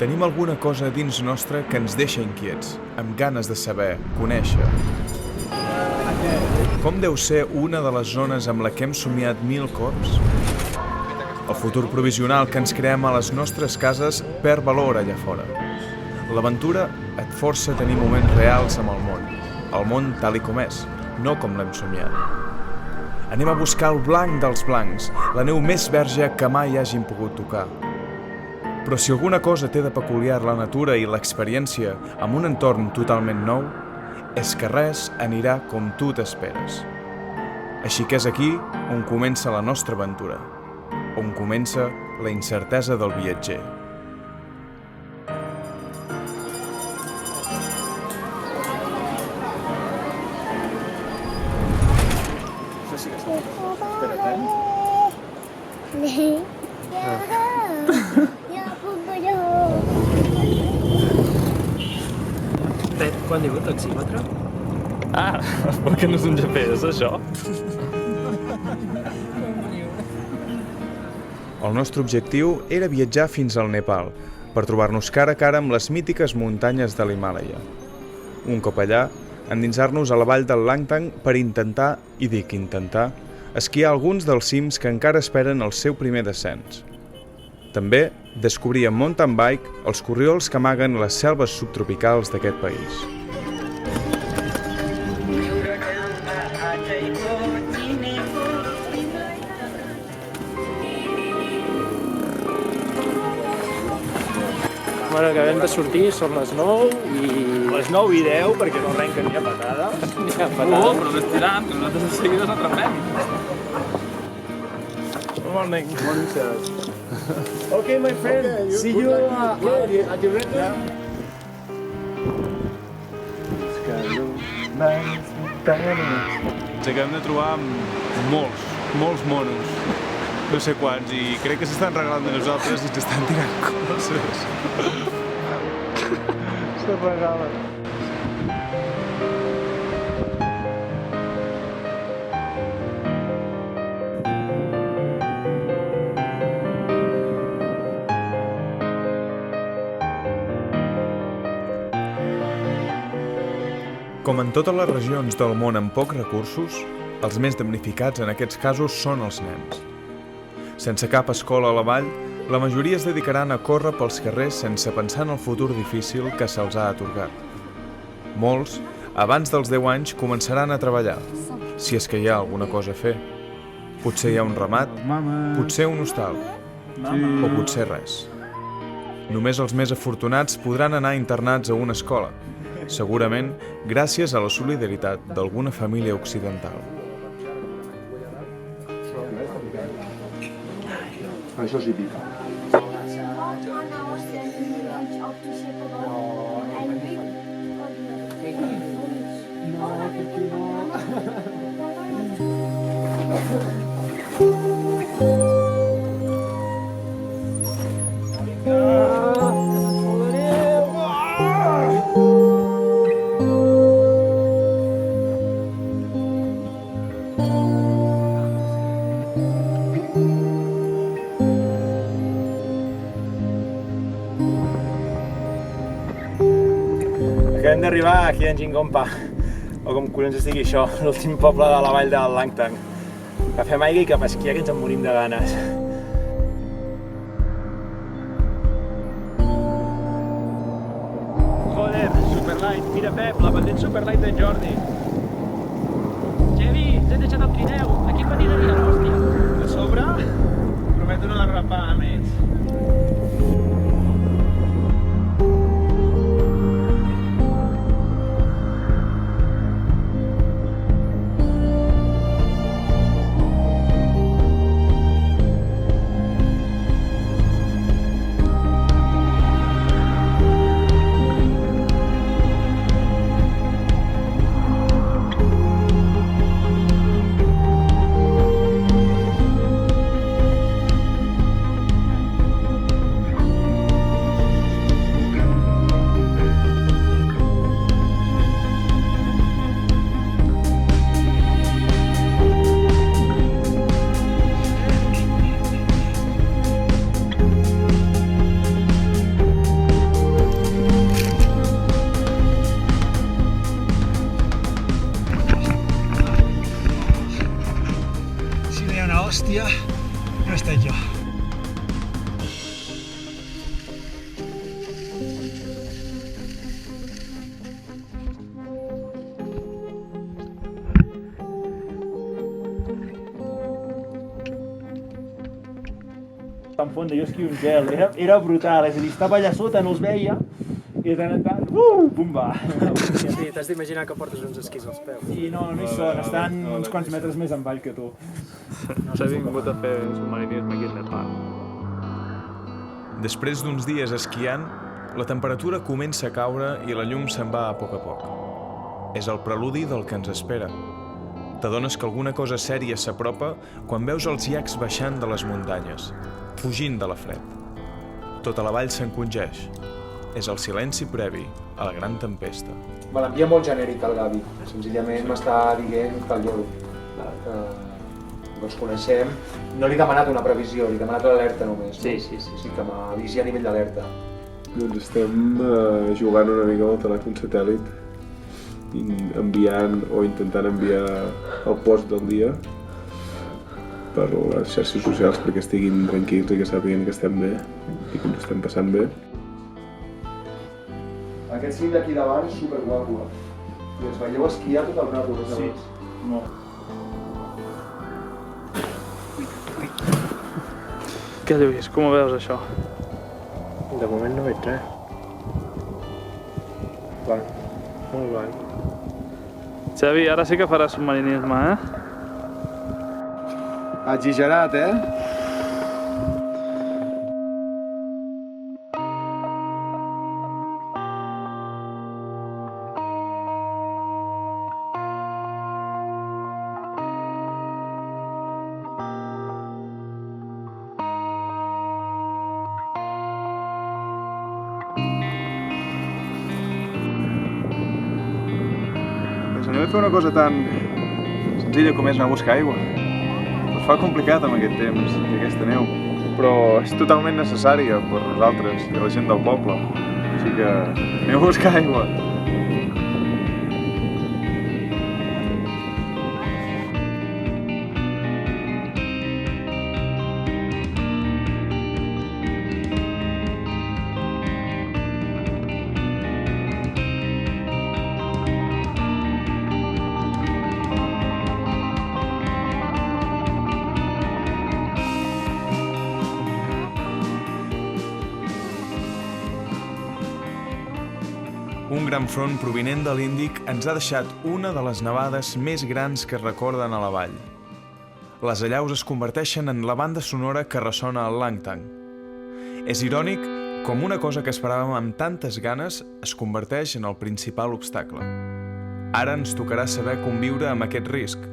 Tenim alguna cosa dins nostre que ens deixa inquiets, amb ganes de saber, conèixer. Com deu ser una de les zones amb la que hem somiat 1000 cops? El futur provisional que ens creem a les nostres cases perd valor allà fora. L'aventura et força a tenir moments reals amb el món tal i com és, no com l'hem somiat. Anem a buscar el blanc dels blancs, la neu més verge que mai hagin pogut tocar. Però si alguna cosa té de peculiar la natura i l'experiència amb un entorn totalment nou, és que res anirà com tu t'esperes. Així que és aquí on comença la nostra aventura, on comença la incertesa del viatger. Quant diu el taxímetre? Ah, perquè no és un GPS, això? El nostre objectiu era viatjar fins al Nepal, per trobar-nos cara a cara amb les mítiques muntanyes de l'Himàlaia. Un cop allà, endinsar-nos a la vall del Langtang per intentar, i dic intentar, esquiar alguns dels cims que encara esperen el seu primer descens. També descobrir amb mountain bike els corriols que amaguen les selves subtropicals d'aquest país. Bueno, acabem de sortir, són les 9 i... Les 9 i 10, perquè no arrenquen ni a patada. Ni a patada. Però no estirant, que nosaltres de seguida s'atrapem. Good morning. Morning, sir. Okay, my friend. Okay, see you at your ready? Ens acabem de trobar amb molts monos. No sé quants, i crec que s'estan regalant de nosaltres i ens estan tirant coses. Se regalen. Com en totes les regions del món amb pocs recursos, els més damnificats en aquests casos són els nens. Sense cap escola a la vall, la majoria es dedicaran a córrer pels carrers sense pensar en el futur difícil que se'ls ha atorgat. Molts, abans dels 10 anys, començaran a treballar, si és que hi ha alguna cosa a fer. Potser hi ha un ramat, potser un hostal, o potser res. Només els més afortunats podran anar internats a una escola, segurament gràcies a la solidaritat d'alguna família occidental. Això sí pica. Acabem d'arribar aquí a Jingompa, o com collons es digui això, l'últim poble de la vall del Langtang. Que fem aigua i cap a esquiar, que ens en morim de ganes. Joder, Superlight, mira Pep, la pendent Superlight d'en Jordi. Xevi, ens hem deixat el trineu. Aquí patinaria, hòstia. A sobre, prometo no l'arrapar més. Tan fonda, jo esquio un gel, era brutal, és a dir, estava allà sota, no els veia, i de tant en tant, pumba! Sí, t'has d'imaginar que portes uns esquís als peus. I no hi són, estan uns quants metres més avall que tu. S'ha vingut a fer submarinisme aquí al Nepal. Després d'uns dies esquiant, la temperatura comença a caure i la llum se'n va a poc. És el preludi del que ens espera. T'adones que alguna cosa sèria s'apropa quan veus els iacs baixant de les muntanyes, fugint de la fred. Tota la vall s'encongeix. És el silenci previ a la gran tempesta. Me l'envia molt genèric el Gavi. Senzillament m'està dient que el lloro. Que ens coneixem. No li he demanat una previsió, li he demanat l'alerta només. Sí. Sí, que m'avisi a nivell d'alerta. Doncs estem jugant una mica amb el telèfon satèl·lit, enviant o intentant enviar el post del dia per les xarxes socials perquè estiguin tranquils i que sàpiguen que estem bé i que ens estem passant bé. Aquest cim d'aquí davant és superguapo. I ens veieu esquiar tot el rato, no sabeu? Molt. Què, Lluís, com ho veus, això? De moment no veig res. Blanc. Molt blanc. Xavi, ara sí que faràs submarinisme, Exagerat, Senyor, fer una cosa tan senzilla com és anar a buscar aigua. Es fa complicat amb aquest temps i aquesta neu, però és totalment necessària per nosaltres i la gent del poble. Així que aneu a buscar aigua. Un gran front provinent de l'Índic ens ha deixat una de les nevades més grans que es recorden a la vall. Les allaus es converteixen en la banda sonora que ressona al Langtang. És irònic com una cosa que esperàvem amb tantes ganes es converteix en el principal obstacle. Ara ens tocarà saber conviure amb aquest risc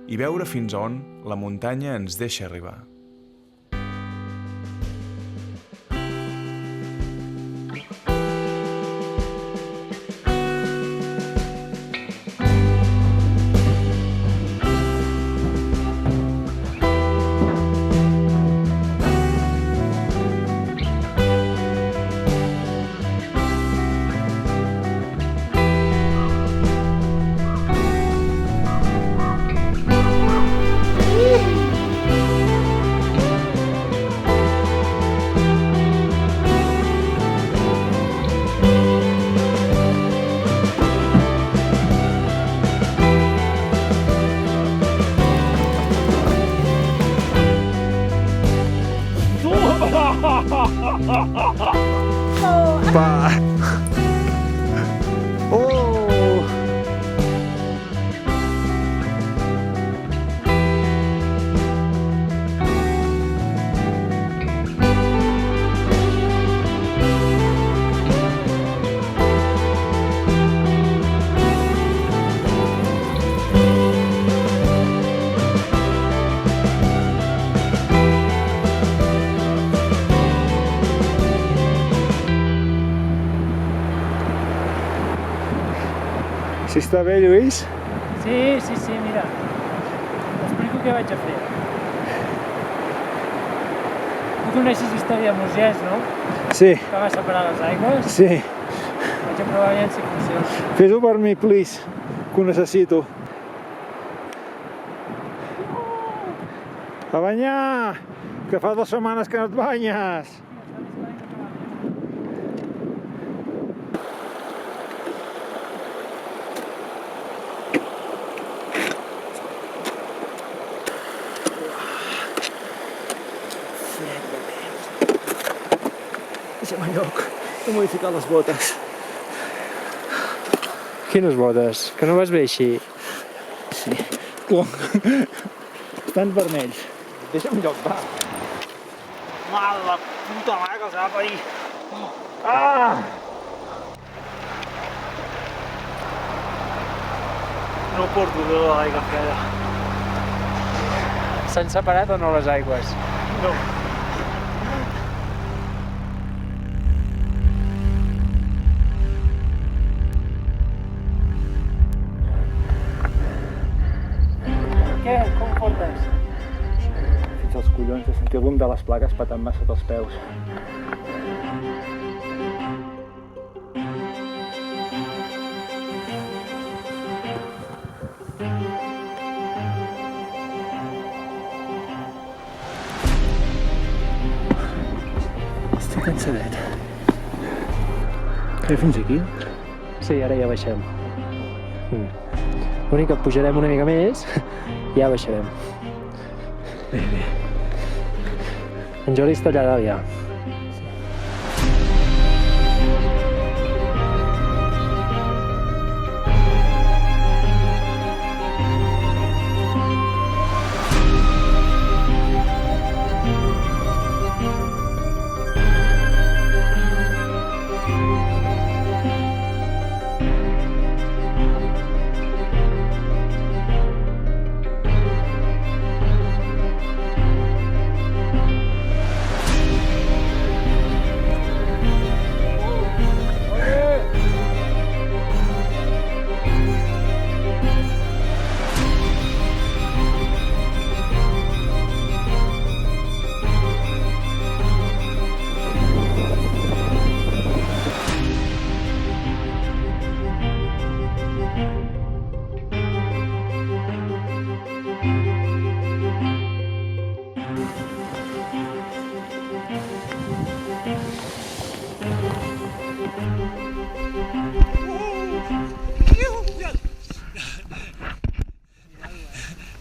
i veure fins a on la muntanya ens deixa arribar. Si està bé, Lluís? Sí, mira. T'explico què vaig a fer. Tu coneixes història de Mosiès, no? Sí, Que va separar les aigües? sí. Vaig a provar aviam si funciona. Fes-ho per mi, please, que ho necessito. A banyar! Que fa 2 setmanes que no et banyes! Deixa'm en lloc. He modificat les botes. Quines botes? Que no vas bé així. Sí. Estan vermells. Deixa'm en lloc, va. Mal, la puta mare que els va parir. Ah! No porto dolor a l'aigua freda. S'han separat o no les aigües? No. Què? Com portes? Fins als collons de sentir el boom de les plaques patant-me sota els peus. Estic cansadet. Què, fins aquí? Sí, ara ja baixem. L'únic que pujarem una mica més i ja baixarem. Bé, bé. En Jordi està allà dalt ja.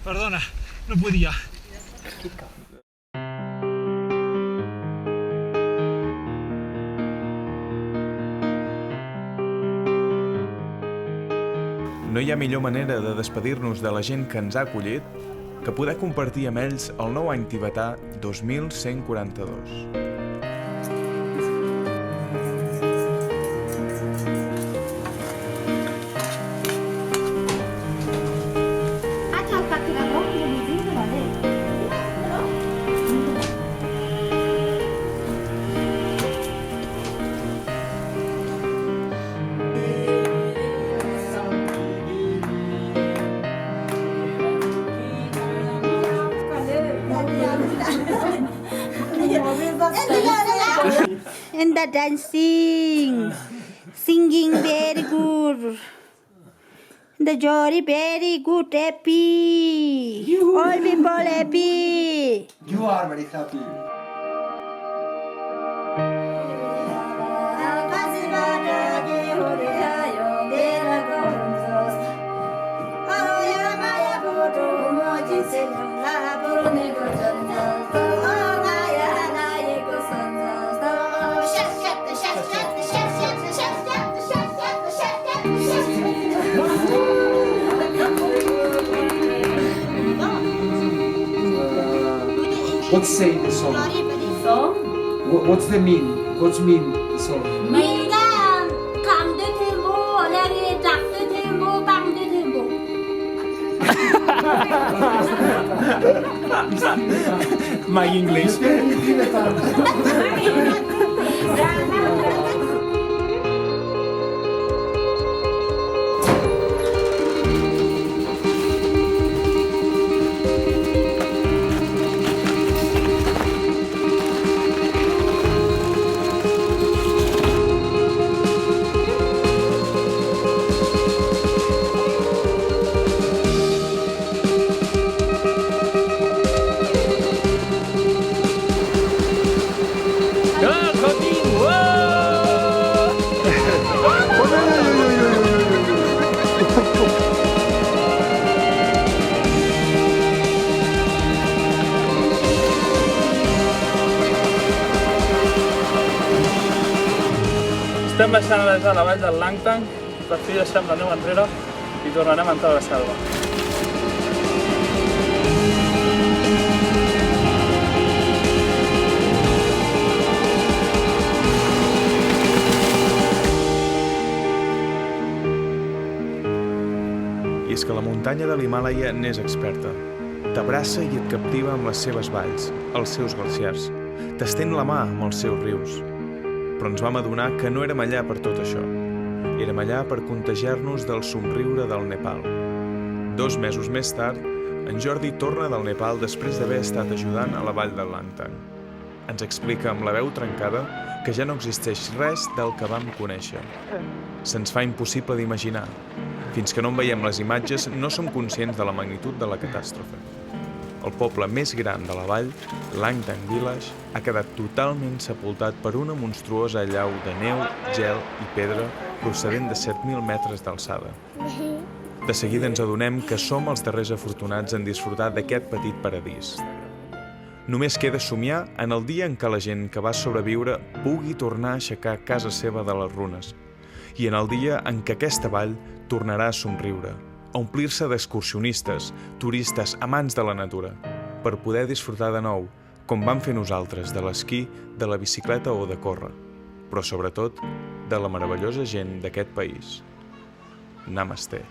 Perdona, no podia. No hi ha millor manera de despedir-nos de la gent que ens ha acollit que poder compartir amb ells el nou any tibetà 2142. And the dancing, singing very good. The Jory very good, happy. All people happy. You are very happy. What's saying the song? What's the mean? What's mean the song? Mình cảm thấy thêm bố, là đi đặt thêm bố, tăng thêm bố. My English. Estem baixant ara ja a la vall del Langtang, per fi deixem la neu enrere i tornarem a entrar a la selva. I és que la muntanya de l'Himàlaia n'és experta. T'abraça i et captiva amb les seves valls, els seus glaciars. T'estén la mà amb els seus rius. Però ens vam adonar que no érem allà per tot això. Érem allà per contagiar-nos del somriure del Nepal. 2 mesos més tard, en Jordi torna del Nepal després d'haver estat ajudant a la vall del Langtang. Ens explica amb la veu trencada que ja no existeix res del que vam conèixer. Se'ns fa impossible d'imaginar. Fins que no en veiem les imatges, no som conscients de la magnitud de la catàstrofe. El poble més gran de la vall, Langtang Village, ha quedat totalment sepultat per una monstruosa allau de neu, gel i pedra procedent de 7.000 metres d'alçada. De seguida ens adonem que som els darrers afortunats en disfrutar d'aquest petit paradís. Només queda somiar en el dia en què la gent que va sobreviure pugui tornar a aixecar casa seva de les runes i en el dia en què aquesta vall tornarà a somriure, a omplir-se d'excursionistes, turistes, amants de la natura, per poder disfrutar de nou, com vam fer nosaltres, de l'esquí, de la bicicleta o de córrer, però sobretot de la meravellosa gent d'aquest país. Namaste.